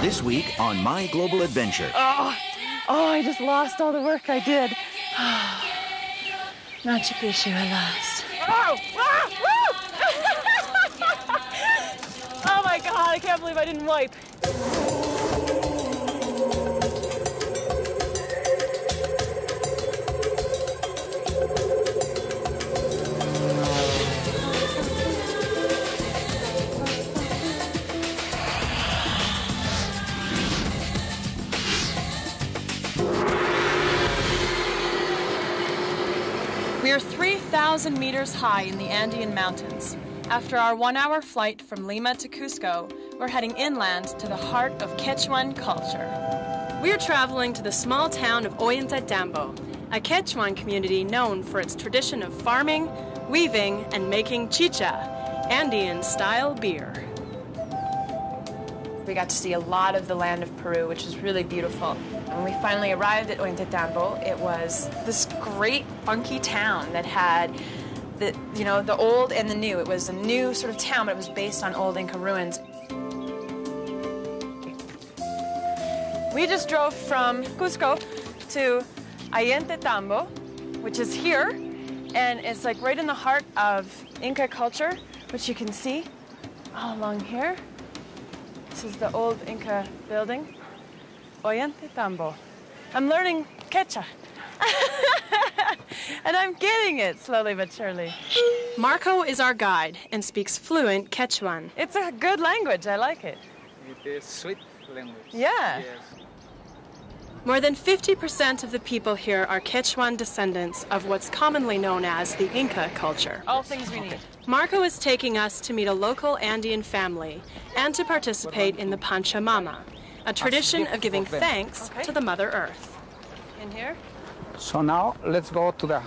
This week on My Global Adventure. Oh, I just lost all the work I did. Machu Picchu, I lost. Oh, oh my God, I can't believe I didn't wipe. We are 3,000 meters high in the Andean Mountains. After our 1-hour flight from Lima to Cusco, we're heading inland to the heart of Quechuan culture. We are traveling to the small town of Ollantaytambo, a Quechuan community known for its tradition of farming, weaving, and making chicha, Andean-style beer. We got to see a lot of the land of Peru, which is really beautiful. When we finally arrived at Ollantaytambo, it was this great funky town that had the old and the new. It was a new sort of town, but it was based on old Inca ruins. We just drove from Cusco to Ollantaytambo, which is here, and it's like right in the heart of Inca culture, which you can see all along here. This is the old Inca building, Ollantaytambo. I'm learning Quechua. And I'm getting it slowly but surely. Marco is our guide and speaks fluent Quechuan. It's a good language, I like it. It is sweet language. Yeah. Yes. More than 50% of the people here are Quechuan descendants of what's commonly known as the Inca culture. All things we need. Marco is taking us to meet a local Andean family and to participate in the Pachamama, a tradition of giving thanks to the Mother Earth. In here? So now let's go to the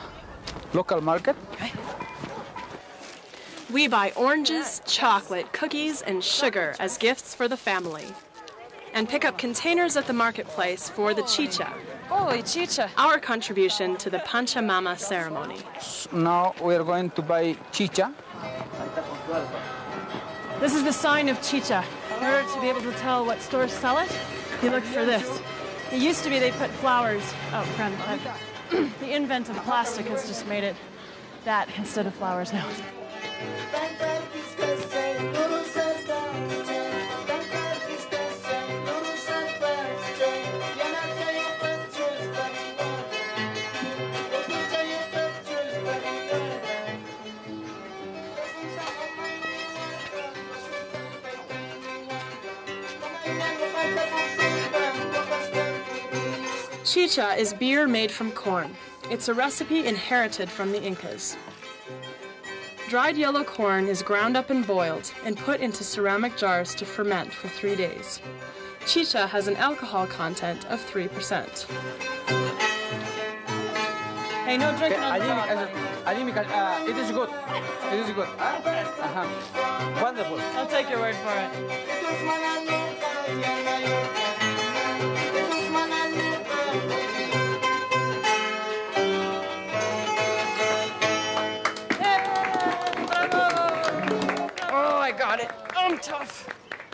local market. Okay. We buy oranges, chocolate, cookies, and sugar as gifts for the family, and pick up containers at the marketplace for the chicha. Holy chicha. Our contribution to the Pachamama ceremony. Now we're going to buy chicha. This is the sign of chicha. In order to be able to tell what stores sell it, you look for this. It used to be they put flowers out front, but the invent of plastic has just made it that instead of flowers now. Chicha is beer made from corn. It's a recipe inherited from the Incas. Dried yellow corn is ground up and boiled and put into ceramic jars to ferment for 3 days. Chicha has an alcohol content of 3%. Hey, no drinking on the dog. It is good. It is good. Wonderful. I'll take your word for it. I got it. I'm tough.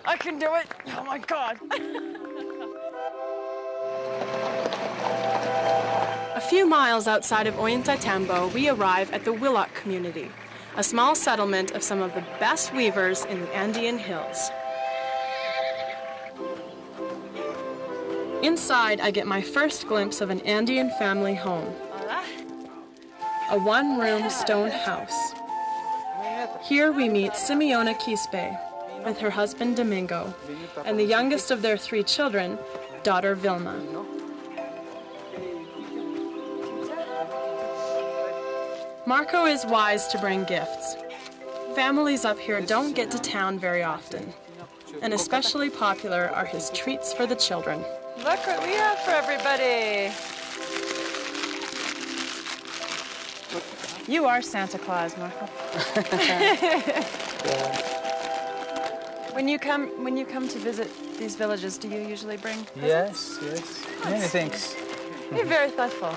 I can do it. Oh my God. A few miles outside of Ollantaytambo, we arrive at the Willock community, a small settlement of some of the best weavers in the Andean hills. Inside, I get my first glimpse of an Andean family home. A one-room stone house. Here we meet Simeona Quispe with her husband Domingo and the youngest of their 3 children, daughter Vilma. Marco is wise to bring gifts. Families up here don't get to town very often, and especially popular are his treats for the children. Look what we have for everybody. You are Santa Claus, Marco. When you come to visit these villages, do you usually bring presents? Yes. Many things. You're very thoughtful.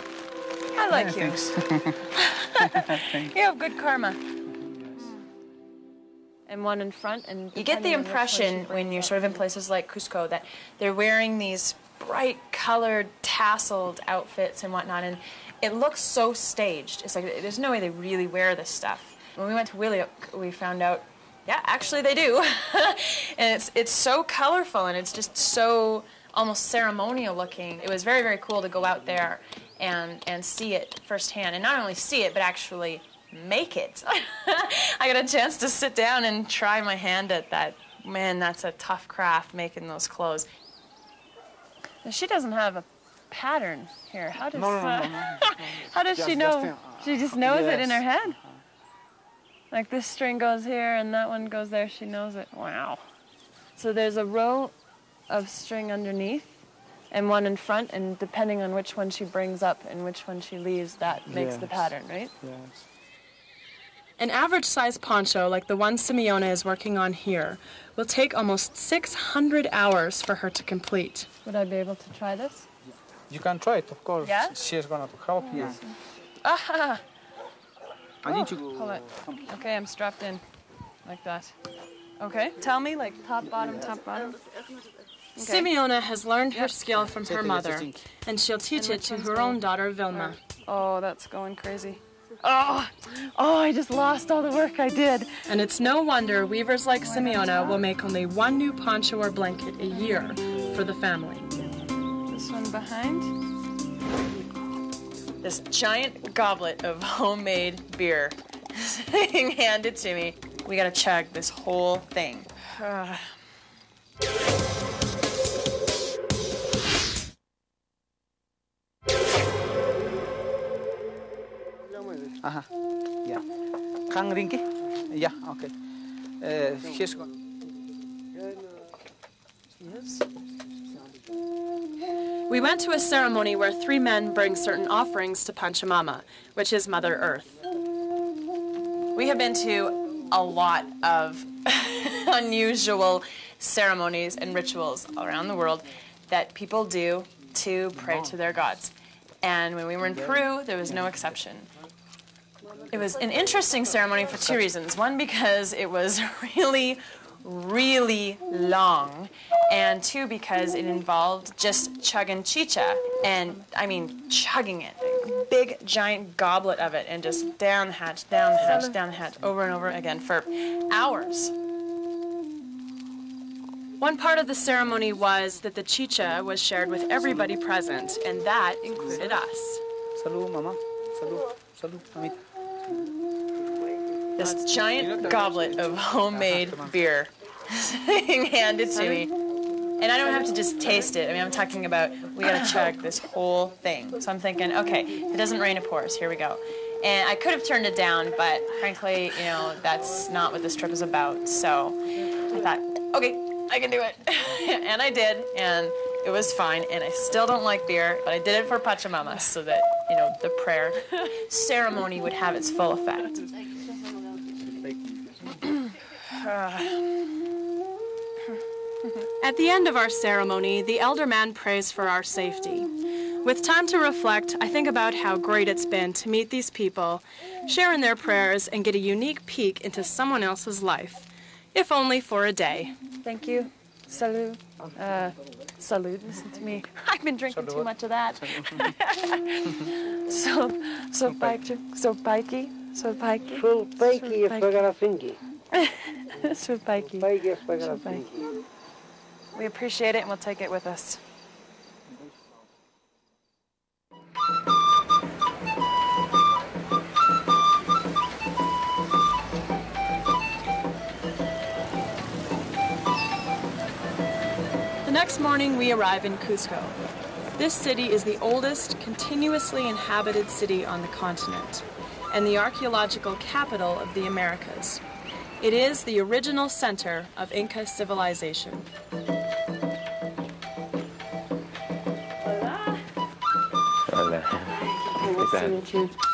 I like you. Thanks. You have good karma. and one in front. And you get the impression when you're sort of in places like Cusco that they're wearing these bright colored tasseled outfits and whatnot, and it looks so staged. It's like there's no way they really wear this stuff. When we went to Wiliuk, we found out, yeah, actually they do. And it's so colorful, and it's just so almost ceremonial looking. It was very, very cool to go out there and see it firsthand, and not only see it but actually make it. I got a chance to sit down and try my hand at that. Man, that's a tough craft, making those clothes. Now, she doesn't have a pattern here. How does how does she know? She just knows it in her head. Like this string goes here and that one goes there. She knows it. Wow. So there's a row of string underneath and one in front, and depending on which one she brings up and which one she leaves, that makes the pattern, right? Yes. An average-sized poncho like the one Simeona is working on here will take almost 600 hours for her to complete. Would I be able to try this? You can try it, of course. Yeah? She's going to help you. Ah! I need to Hold it. Okay, I'm strapped in like that. Okay, tell me, like top, bottom, top, bottom. Okay. Simeona has learned her skill from her mother, and she'll teach it to her own daughter, Vilma. Oh, that's going crazy. Oh, I just lost all the work I did. And it's no wonder weavers like Simeona will make only one new poncho or blanket a year for the family. This one behind. This giant goblet of homemade beer being handed to me. We gotta chug this whole thing. Yeah. Kang ringki? Yeah, okay. Here's one. Yes. We went to a ceremony where 3 men bring certain offerings to Pachamama, which is Mother Earth. We have been to a lot of unusual ceremonies and rituals around the world that people do to pray to their gods. And when we were in Peru, there was no exception. It was an interesting ceremony for 2 reasons. One, because it was really, really long. And 2, because it involved just chugging chicha. And, I mean, chugging it. A big, giant goblet of it. And just down the hatch, down the hatch, down the hatch, over and over again for hours. One part of the ceremony was that the chicha was shared with everybody present, and that included us. Salud, mama. Salud. Salud, mamita. This giant goblet of homemade beer being handed to me. And I don't have to just taste it. I mean, I'm talking about we gotta chug this whole thing. So I'm thinking, okay, if it doesn't rain, it pours. Here we go. And I could have turned it down, but frankly, you know, that's not what this trip is about. So I thought, okay, I can do it. And I did, and it was fine. And I still don't like beer, but I did it for Pachamama so that, you know, the prayer ceremony would have its full effect. At the end of our ceremony, the elder man prays for our safety. With time to reflect, I think about how great it's been to meet these people, share in their prayers, and get a unique peek into someone else's life, if only for a day. Thank you. Salud. Salud, listen to me. I've been drinking too much of that. So pikey. So pikey. So pikey. So pikey es pagarafinki. So pikey. Pikey es pagarafinki. We appreciate it, and we'll take it with us. The next morning, we arrive in Cusco. This city is the oldest continuously inhabited city on the continent and the archaeological capital of the Americas. It is the original center of Inca civilization.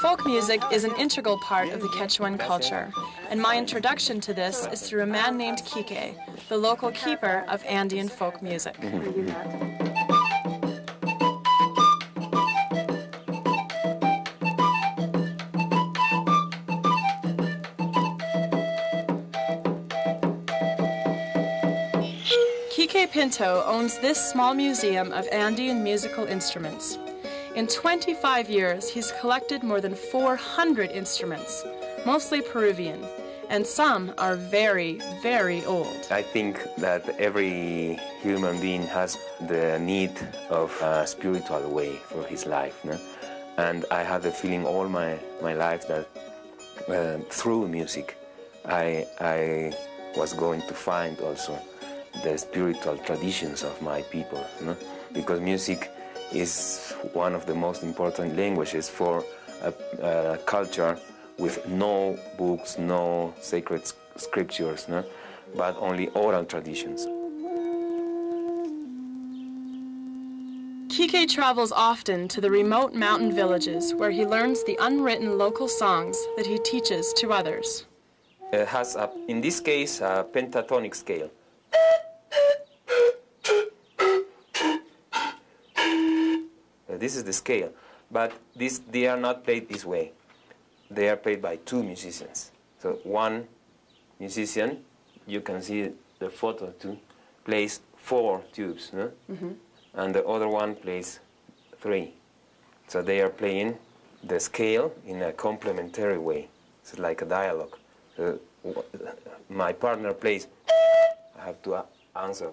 Folk music is an integral part of the Quechuan culture, and my introduction to this is through a man named Kike, the local keeper of Andean folk music. Quique Pinto owns this small museum of Andean musical instruments. In 25 years, he's collected more than 400 instruments, mostly Peruvian, and some are very, very old. I think that every human being has the need of a spiritual way for his life. No? And I had the feeling all my life that through music, I was going to find also the spiritual traditions of my people. No? Because music is one of the most important languages for a culture with no books, no sacred scriptures, no? But only oral traditions. Quique travels often to the remote mountain villages where he learns the unwritten local songs that he teaches to others. It has, in this case, a pentatonic scale. This is the scale, but they are not played this way. They are played by two musicians. So one musician, you can see the photo too, plays 4 tubes, no? Mm-hmm. And the other one plays 3. So they are playing the scale in a complementary way. It's like a dialogue. My partner plays, I have to answer.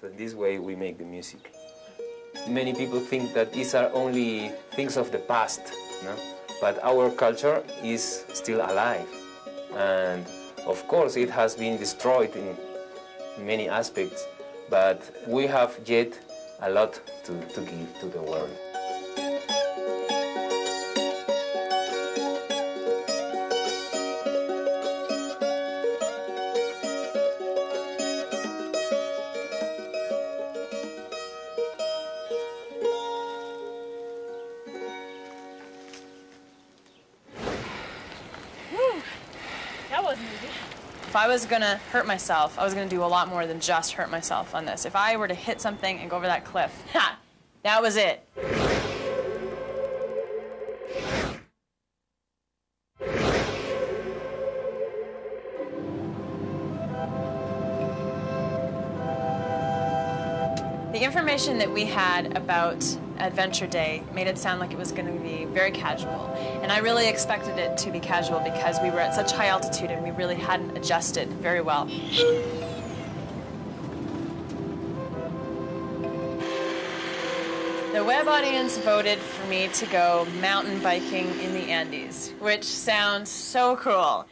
So this way we make the music. Many people think that these are only things of the past, no? But our culture is still alive. And of course it has been destroyed in many aspects, but we have yet a lot to give to the world. If I was gonna hurt myself, I was gonna do a lot more than just hurt myself on this. If I were to hit something and go over that cliff, ha! That was it. The information that we had about Adventure Day made it sound like it was going to be very casual. And I really expected it to be casual because we were at such high altitude and we really hadn't adjusted very well. The web audience voted for me to go mountain biking in the Andes, which sounds so cool.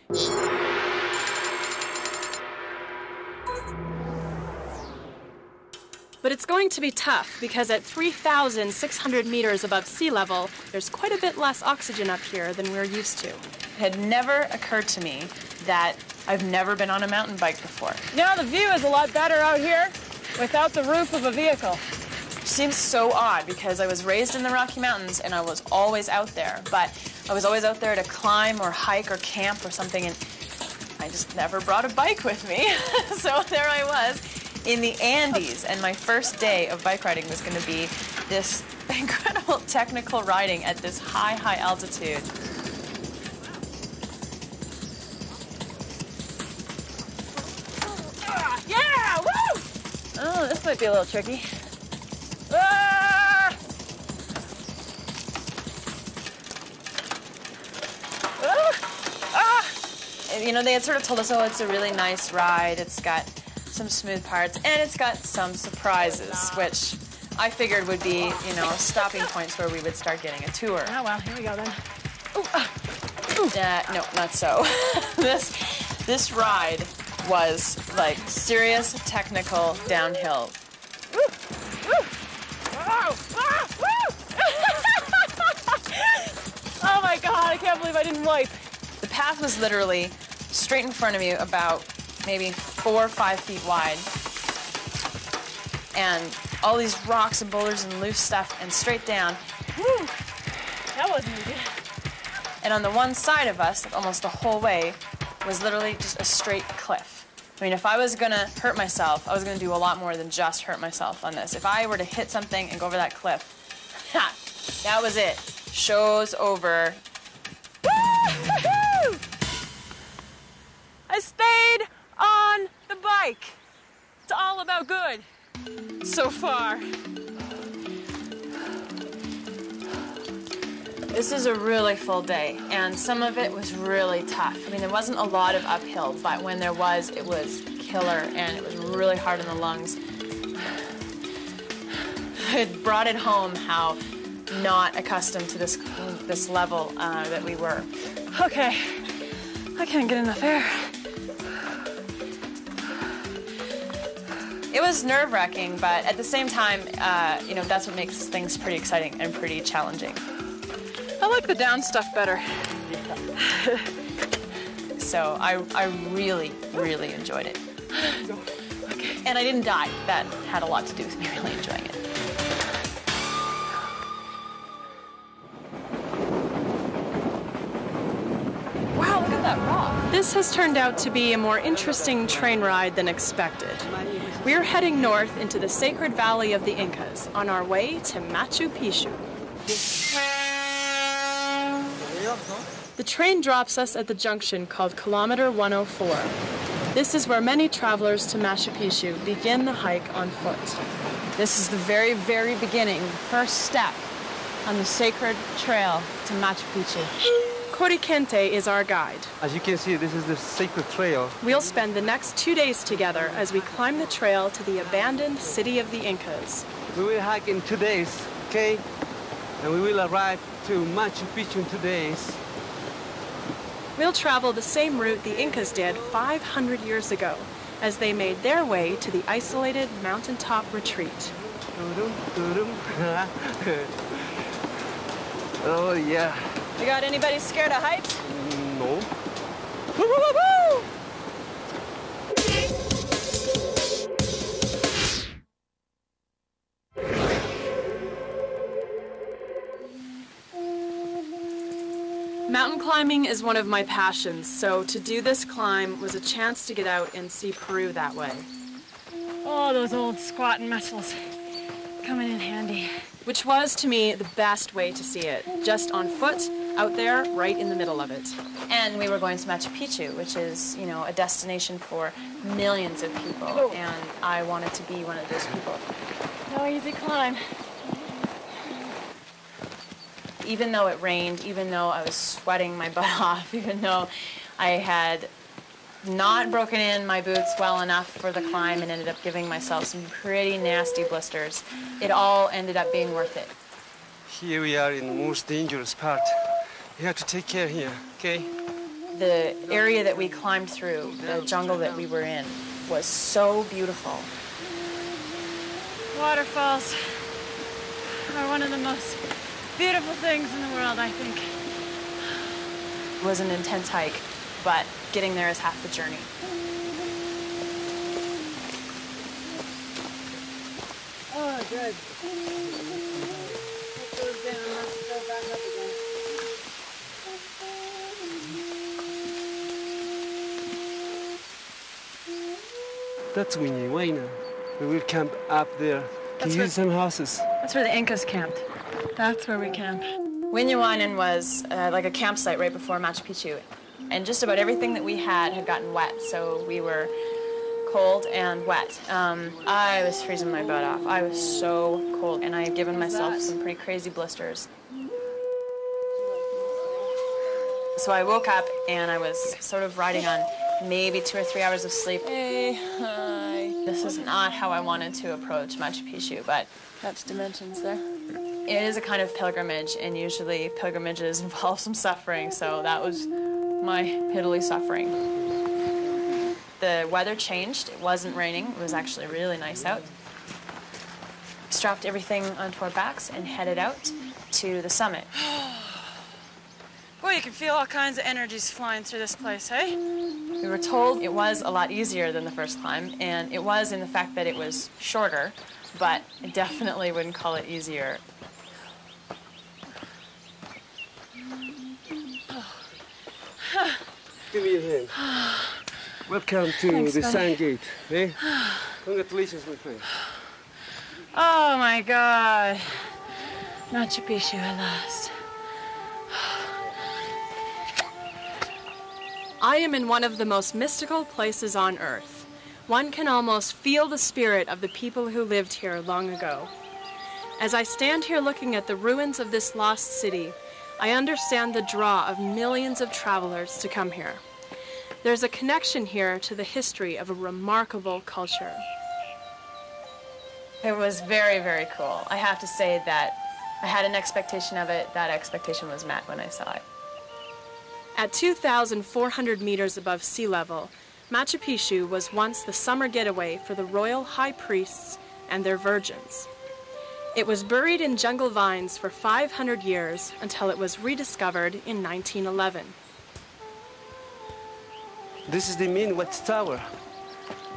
But it's going to be tough because at 3,600 meters above sea level, there's quite a bit less oxygen up here than we're used to. It had never occurred to me that I've never been on a mountain bike before. Yeah, the view is a lot better out here without the roof of a vehicle. It seems so odd because I was raised in the Rocky Mountains and I was always out there, but I was always out there to climb or hike or camp or something, and I just never brought a bike with me. So there I was in the Andes, and my first day of bike riding was going to be this incredible technical riding at this high, high altitude. Yeah, woo! Oh, this might be a little tricky. Ah! And, you know, they had sort of told us, oh, it's a really nice ride. It's got some smooth parts, and it's got some surprises, which I figured would be, you know, stopping points where we would start getting a tour. Oh, well, here we go then. No, not so. This ride was like serious technical downhill. Oh my God, I can't believe I didn't wipe. The path was literally straight in front of me, about maybe 4 or 5 feet wide. And all these rocks and boulders and loose stuff, and straight down. Whew. That wasn't easy. And on the one side of us, almost the whole way, was literally just a straight cliff. I mean, if I was gonna hurt myself, I was gonna do a lot more than just hurt myself on this. If I were to hit something and go over that cliff, ha! That was it. Show's over. Woo-hoo-hoo! I stayed on hike. It's all about good so far. This is a really full day, and some of it was really tough. I mean, there wasn't a lot of uphill, but when there was, it was killer, and it was really hard on the lungs. It brought it home how not accustomed to this level that we were. Okay, I can't get enough air. It was nerve-wracking, but at the same time, you know, that's what makes things pretty exciting and pretty challenging. I like the down stuff better. So I really, really enjoyed it. Okay. And I didn't die. That had a lot to do with me really enjoying it. Wow, look at that rock. This has turned out to be a more interesting train ride than expected. We're heading north into the sacred valley of the Incas on our way to Machu Picchu. The train drops us at the junction called Kilometer 104. This is where many travelers to Machu Picchu begin the hike on foot. This is the very, very beginning, first step on the sacred trail to Machu Picchu. Cori Kente is our guide. As you can see, this is the sacred trail. We'll spend the next 2 days together as we climb the trail to the abandoned city of the Incas. We will hike in 2 days, okay? And we will arrive to Machu Picchu in 2 days. We'll travel the same route the Incas did 500 years ago as they made their way to the isolated mountaintop retreat. Oh, yeah. You got anybody scared of heights? No. Woo, woo, woo, woo! Mountain climbing is one of my passions, so to do this climb was a chance to get out and see Peru that way. Oh, those old squatting muscles coming in handy. Which was, to me, the best way to see it. Just on foot, out there, right in the middle of it. And we were going to Machu Picchu, which is, you know, a destination for millions of people. And I wanted to be one of those people. No easy climb. Even though it rained, even though I was sweating my butt off, even though I had not broken in my boots well enough for the climb and ended up giving myself some pretty nasty blisters, it all ended up being worth it. Here we are in the most dangerous part. You have to take care here, okay? The area that we climbed through, the jungle that we were in, was so beautiful. Waterfalls are one of the most beautiful things in the world, I think. It was an intense hike, but getting there is half the journey. Oh, good. Put those down. Let's go back up again. That's Winnie. We will camp up there. Can you see some houses? That's where the Incas camped. That's where we camp. Winyawanan was like a campsite right before Machu Picchu. And just about everything that we had gotten wet, so we were cold and wet. I was freezing my butt off. I was so cold, and I had given myself some pretty crazy blisters. So I woke up, and I was sort of riding on maybe 2 or 3 hours of sleep. Hey, hi. This is not how I wanted to approach Machu Picchu, but Catch dimensions there. it is a kind of pilgrimage, and usually pilgrimages involve some suffering, so that was my piddly suffering. The weather changed. It wasn't raining. It was actually really nice out. Strapped everything onto our backs and headed out to the summit. Boy, you can feel all kinds of energies flying through this place, hey? We were told it was a lot easier than the first climb, and it was in the fact that it was shorter, but I definitely wouldn't call it easier. Give me your hand. Welcome to Thanks, the buddy. Sun Gate, eh? Congratulations, my friend. Oh, my God. Machu Picchu at last. I am in one of the most mystical places on Earth. one can almost feel the spirit of the people who lived here long ago. As I stand here looking at the ruins of this lost city, I understand the draw of millions of travelers to come here. There's a connection here to the history of a remarkable culture. It was very, very cool. I have to say that I had an expectation of it. That expectation was met when I saw it. At 2,400 meters above sea level, Machu Picchu was once the summer getaway for the royal high priests and their virgins. It was buried in jungle vines for 500 years until it was rediscovered in 1911. This is the main watchtower.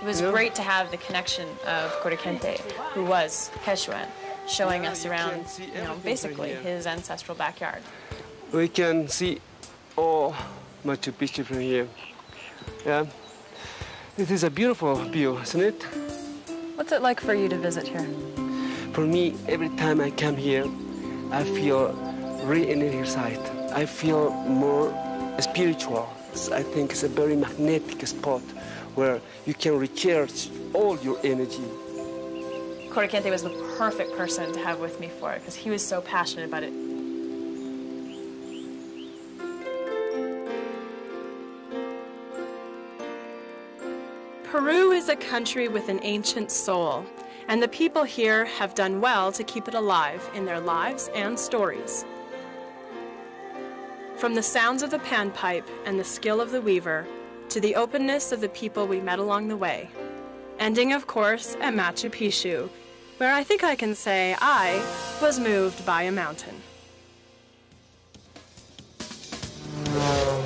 It was great to have the connection of Corriente, who was Quechuan, showing us around, basically his ancestral backyard. We can see all Machu Picchu from here. Yeah, this is a beautiful view, isn't it? What's it like for you to visit here? For me, every time I come here, I feel re-energized. I feel more spiritual. I think it's a very magnetic spot where you can recharge all your energy. Corriente was the perfect person to have with me for it because he was so passionate about it. Peru is a country with an ancient soul, and the people here have done well to keep it alive in their lives and stories. From the sounds of the panpipe and the skill of the weaver, to the openness of the people we met along the way. Ending, of course, at Machu Picchu, where I think I can say I was moved by a mountain.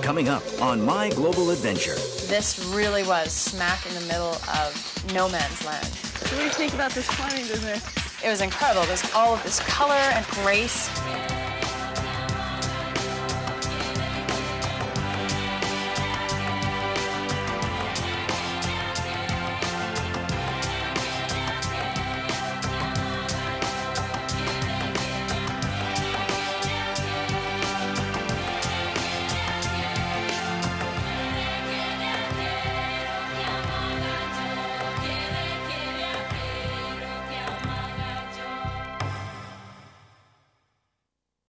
Coming up on My Global Adventure. This really was smack in the middle of no man's land. What do you think about this climbing business? It was incredible. There's all of this color and grace.